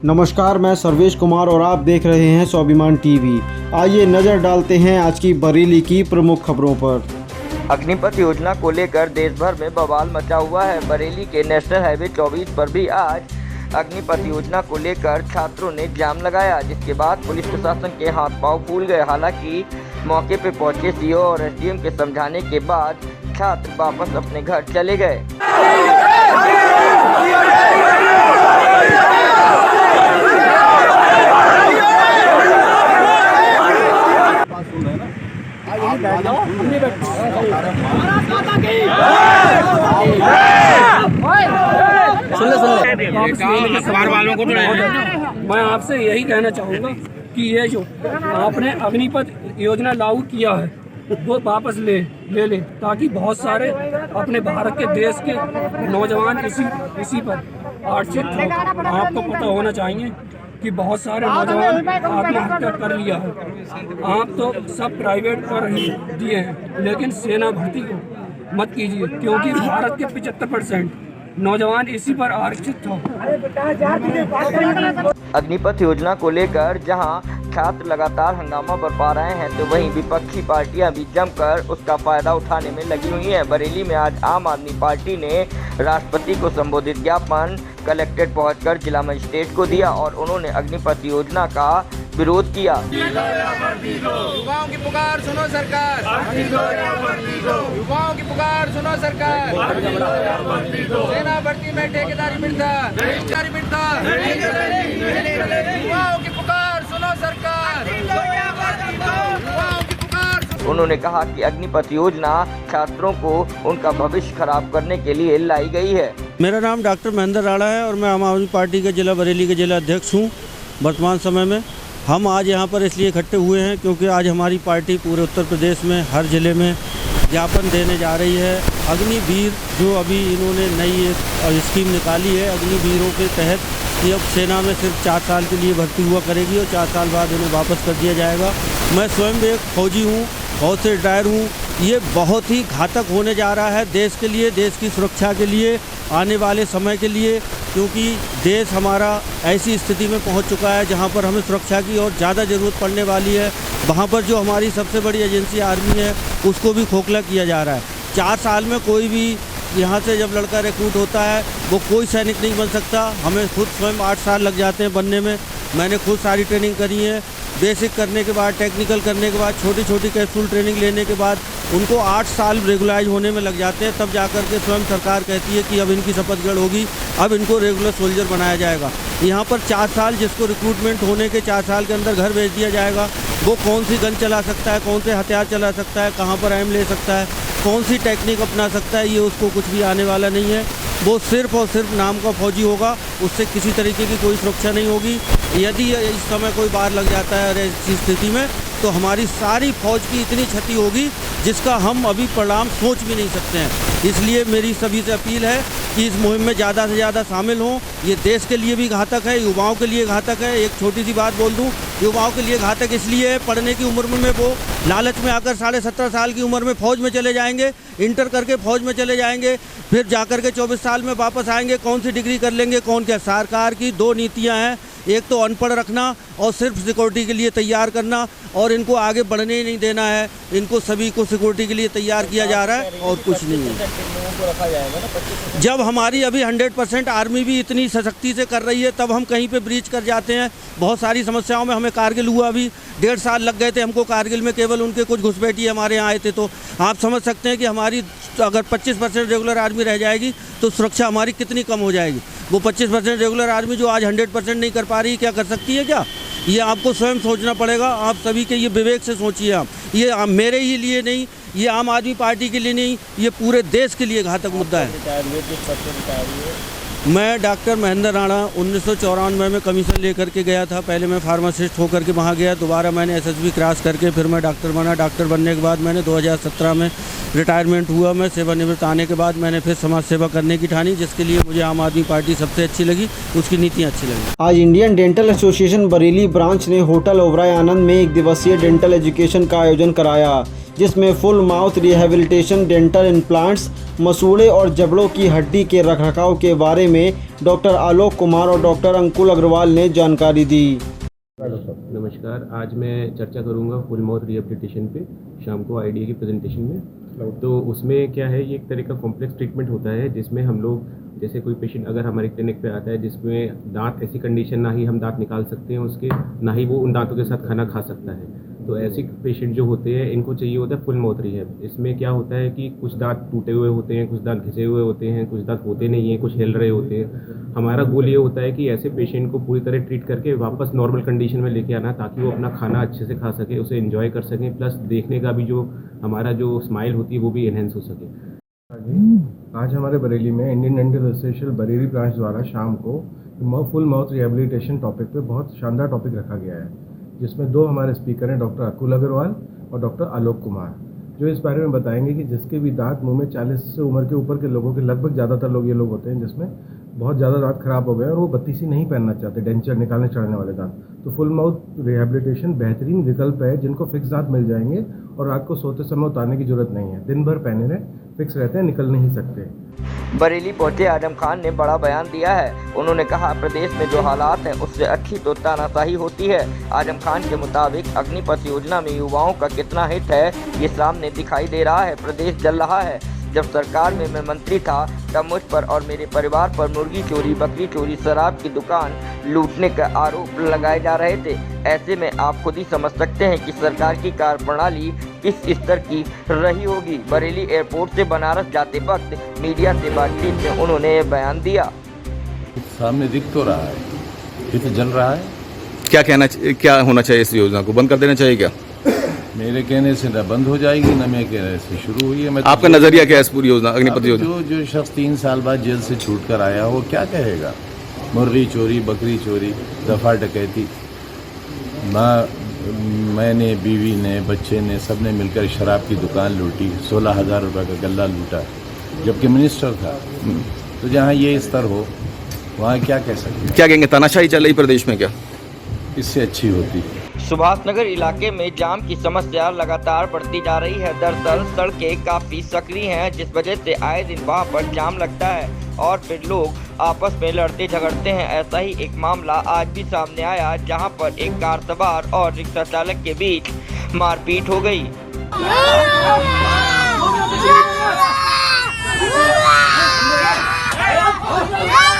नमस्कार, मैं सर्वेश कुमार और आप देख रहे हैं स्वाभिमान टीवी। आइए नज़र डालते हैं आज की बरेली की प्रमुख खबरों पर। अग्निपथ योजना को लेकर देश भर में बवाल मचा हुआ है। बरेली के नेशनल हाईवे 24 पर भी आज अग्निपथ योजना को लेकर छात्रों ने जाम लगाया, जिसके बाद पुलिस प्रशासन के हाथ पांव फूल गए। हालांकि मौके पर पहुंचे सीओ और एसडीएम के समझाने के बाद छात्र वापस अपने घर चले गए। मैं आपसे यही कहना चाहूँगा कि ये जो आपने अग्निपथ योजना लागू किया है वो वापस ले ताकि बहुत सारे अपने भारत के देश के नौजवान इसी पर आश्रित हो। आपको पता होना चाहिए कि बहुत सारे नौजवान आत्महत्या कर लिया है। आप तो सब प्राइवेट कर ही दिए हैं, लेकिन सेना भर्ती को मत कीजिए, क्योंकि भारत के 75% नौजवान इसी पर आरक्षित हो। अग्निपथ योजना को लेकर जहां छात्र लगातार हंगामा बरपा रहे हैं, तो वहीं विपक्षी पार्टियां भी जमकर उसका फायदा उठाने में लगी हुई हैं। बरेली में आज आम आदमी पार्टी ने राष्ट्रपति को संबोधित ज्ञापन कलेक्ट्रेट पहुंचकर जिला मजिस्ट्रेट को दिया और उन्होंने अग्निपथ योजना का विरोध किया। युवाओं की पुकार सुनो सरकार, युवाओं की पुकार सुनो सरकार। सेना भर्ती में ठेकेदारी मिलता, युवाओं की पुकार सुनो सरकार, युवाओं की पुकार। उन्होंने कहा कि अग्निपथ योजना छात्रों को उनका भविष्य खराब करने के लिए लाई गई है। मेरा नाम डॉक्टर महेंद्र राणा है और मैं आम आदमी पार्टी के जिला बरेली के जिला अध्यक्ष हूँ। वर्तमान समय में हम आज यहाँ पर इसलिए इकट्ठे हुए हैं क्योंकि आज हमारी पार्टी पूरे उत्तर प्रदेश में हर ज़िले में ज्ञापन देने जा रही है। अग्निवीर जो अभी इन्होंने नई एक स्कीम निकाली है, अग्निवीरों के तहत ये अब सेना में सिर्फ 4 साल के लिए भर्ती हुआ करेगी और 4 साल बाद उन्हें वापस कर दिया जाएगा। मैं स्वयं एक फौजी हूँ, फौज से रिटायर हूँ। ये बहुत ही घातक होने जा रहा है देश के लिए, देश की सुरक्षा के लिए, आने वाले समय के लिए, क्योंकि देश हमारा ऐसी स्थिति में पहुंच चुका है जहां पर हमें सुरक्षा की और ज़्यादा ज़रूरत पड़ने वाली है। वहां पर जो हमारी सबसे बड़ी एजेंसी आर्मी है उसको भी खोखला किया जा रहा है। 4 साल में कोई भी यहाँ से जब लड़का रिक्रूट होता है वो कोई सैनिक नहीं बन सकता। हमें खुद स्वयं 8 साल लग जाते हैं बनने में। मैंने खुद सारी ट्रेनिंग करी है। बेसिक करने के बाद, टेक्निकल करने के बाद, छोटी छोटी कैप्सूल ट्रेनिंग लेने के बाद उनको 8 साल रेगुलाइज होने में लग जाते हैं। तब जाकर के स्वयं सरकार कहती है कि अब इनकी शपथ ग्रहण होगी, अब इनको रेगुलर सोल्जर बनाया जाएगा। यहाँ पर 4 साल जिसको रिक्रूटमेंट होने के 4 साल के अंदर घर भेज दिया जाएगा, वो कौन सी गन चला सकता है, कौन से हथियार चला सकता है, कहाँ पर एम ले सकता है, कौन सी टेक्निक अपना सकता है, ये उसको कुछ भी आने वाला नहीं है। वो सिर्फ और सिर्फ नाम का फौजी होगा, उससे किसी तरीके की कोई सुरक्षा नहीं होगी। यदि इस समय कोई बार लग जाता है ऐसी स्थिति में तो हमारी सारी फौज की इतनी क्षति होगी जिसका हम अभी परिणाम सोच भी नहीं सकते हैं। इसलिए मेरी सभी से अपील है कि इस मुहिम में ज़्यादा से ज़्यादा शामिल हों। ये देश के लिए भी घातक है, युवाओं के लिए घातक है। एक छोटी सी बात बोल दूं, युवाओं के लिए घातक इसलिए है, पढ़ने की उम्र में वो लालच में आकर 17.5 साल की उम्र में फ़ौज में चले जाएंगे, इंटर करके फ़ौज में चले जाएंगे, फिर जाकर के 24 साल में वापस आएंगे, कौन सी डिग्री कर लेंगे, कौन क्या। सरकार की 2 नीतियाँ हैं, एक तो अनपढ़ रखना और सिर्फ सिक्योरिटी के लिए तैयार करना, और इनको आगे बढ़ने ही नहीं देना है। इनको सभी को सिक्योरिटी के लिए तैयार किया जा रहा है और कुछ नहीं है। जब हमारी अभी 100% आर्मी भी इतनी सशक्ति से कर रही है तब हम कहीं पे ब्रीच कर जाते हैं। बहुत सारी समस्याओं में हमें कारगिल हुआ, अभी 1.5 साल लग गए थे हमको कारगिल में। केवल उनके कुछ घुसपैठी हमारे यहाँ आए थे। तो आप समझ सकते हैं कि हमारी अगर 25% रेगुलर आर्मी रह जाएगी तो सुरक्षा हमारी कितनी कम हो जाएगी। वो 25% रेगुलर आर्मी जो आज 100% नहीं कर पा रही, क्या कर सकती है क्या? ये आपको स्वयं सोचना पड़ेगा। आप सभी के ये विवेक से सोचिए। आप ये मेरे ही लिए नहीं, ये आम आदमी पार्टी के लिए नहीं, ये पूरे देश के लिए घातक मुद्दा है। मैं डॉक्टर महेंद्र राणा 1994 में कमीशन लेकर के गया था। पहले मैं फार्मासिस्ट होकर के वहाँ गया, दोबारा मैंने एसएसबी क्रॉस करके फिर मैं डॉक्टर बना। डॉक्टर बनने के बाद मैंने 2017 में रिटायरमेंट हुआ। मैं सेवानिवृत्त आने के बाद मैंने फिर समाज सेवा करने की ठानी, जिसके लिए मुझे आम आदमी पार्टी सबसे अच्छी लगी, उसकी नीतियाँ अच्छी लगी। आज Indian dental association Bareilly branch ने होटल ओबराय आनंद में 1 दिवसीय डेंटल एजुकेशन का आयोजन कराया, जिसमें full mouth rehabilitation, dental implants, मसूड़े और जबड़ों की हड्डी के रखरखाव के बारे में डॉक्टर आलोक कुमार और डॉक्टर अंकुल अग्रवाल ने जानकारी दी। नमस्कार, आज मैं चर्चा करूंगा फुल माउथ रिहेबिलिटेशन पे शाम को आईडीए की प्रेजेंटेशन में। तो उसमें क्या है, ये एक तरह का कॉम्प्लेक्स ट्रीटमेंट होता है जिसमें हम लोग जैसे कोई पेशेंट अगर हमारे क्लिनिक पे आता है जिसमें दांत ऐसी कंडीशन ना ही हम दांत निकाल सकते हैं उसके, ना ही वो उन दांतों के साथ खाना खा सकता है, तो ऐसे पेशेंट जो होते हैं इनको चाहिए होता है फुल माउथ रिहैब। इसमें क्या होता है कि कुछ दांत टूटे हुए होते हैं, कुछ दांत घिसे हुए होते हैं, कुछ दांत होते नहीं हैं, कुछ हिल रहे होते हैं। हमारा गोल ये होता है कि ऐसे पेशेंट को पूरी तरह ट्रीट करके वापस नॉर्मल कंडीशन में लेके आना, ताकि वो अपना खाना अच्छे से खा सके, उसे एंजॉय कर सकें, प्लस देखने का भी जो हमारा जो स्माइल होती है वो भी एनहेंस हो सके। आज हमारे बरेली में Indian dental association Bareilly branch द्वारा शाम को फुल माउथ रिहेबिलिटेशन टॉपिक पे बहुत शानदार टॉपिक रखा गया है, जिसमें दो हमारे स्पीकर हैं, डॉक्टर अंकुल अग्रवाल और डॉक्टर आलोक कुमार, जो इस बारे में बताएंगे कि जिसके भी दांत मुंह में 40 से उम्र के ऊपर के लोगों के लगभग ज़्यादातर लोग ये लोग होते हैं जिसमें बहुत ज़्यादा दांत खराब हो गए और वो बत्तीसी नहीं पहनना चाहते, डेंचर निकालने चढ़ने वाले दांत। तो फुल माउथ रिहेबिलिटेशन बेहतरीन विकल्प है जिनको फिक्स दांत मिल जाएंगे और रात को सोते समय उतारने की जरूरत नहीं है, दिन भर पहने रहे, फिक्स रहते हैं, निकल नहीं सकते। बरेली पहुंचे आजम खान ने बड़ा बयान दिया है। उन्होंने कहा, प्रदेश में जो हालात हैं उससे अच्छी तो तानाशाही होती है। आजम खान के मुताबिक अग्निपथ योजना में युवाओं का कितना हित है ये सामने दिखाई दे रहा है। प्रदेश जल रहा है। जब सरकार में मैं मंत्री था तब मुझ पर और मेरे परिवार पर मुर्गी चोरी, बकरी चोरी, शराब की दुकान लूटने का आरोप लगाए जा रहे थे। ऐसे में आप खुद ही समझ सकते हैं कि सरकार की कार्यप्रणाली किस स्तर की रही होगी। बरेली एयरपोर्ट से बनारस जाते वक्त मीडिया से बातचीत में उन्होंने ये बयान दिया। सामने दिख तो रहा है, ये तो जल रहा है। क्या होना चाहिए, इस योजना को बंद कर देना चाहिए क्या? मेरे कहने से न बंद हो जाएगी, न मेरे कहने से शुरू हुई है। आपका नजरिया क्या है इस पूरी योजना, अग्निपथ योजना? जो शख्स 3 साल बाद जेल से छूट कर आया वो क्या कहेगा? मुर्गी चोरी, बकरी चोरी, दफा डकैती, मैंने, बीवी ने, बच्चे ने, सबने मिलकर शराब की दुकान लूटी, 16,000 रुपये का गल्ला लूटा, जबकि मिनिस्टर था। तो जहाँ ये स्तर हो वहाँ क्या कह सकते? क्या कहेंगे, तानाशाही चल रही प्रदेश में क्या? इससे अच्छी होती। सुभाषनगर इलाके में जाम की समस्या लगातार बढ़ती जा रही है। दरअसल सड़कें काफी सक्रिय हैं, जिस वजह से आए दिन वहां पर जाम लगता है और फिर लोग आपस में लड़ते झगड़ते हैं। ऐसा ही एक मामला आज भी सामने आया, जहां पर एक कार सवार और रिक्शा चालक के बीच मारपीट हो गई। Yeah!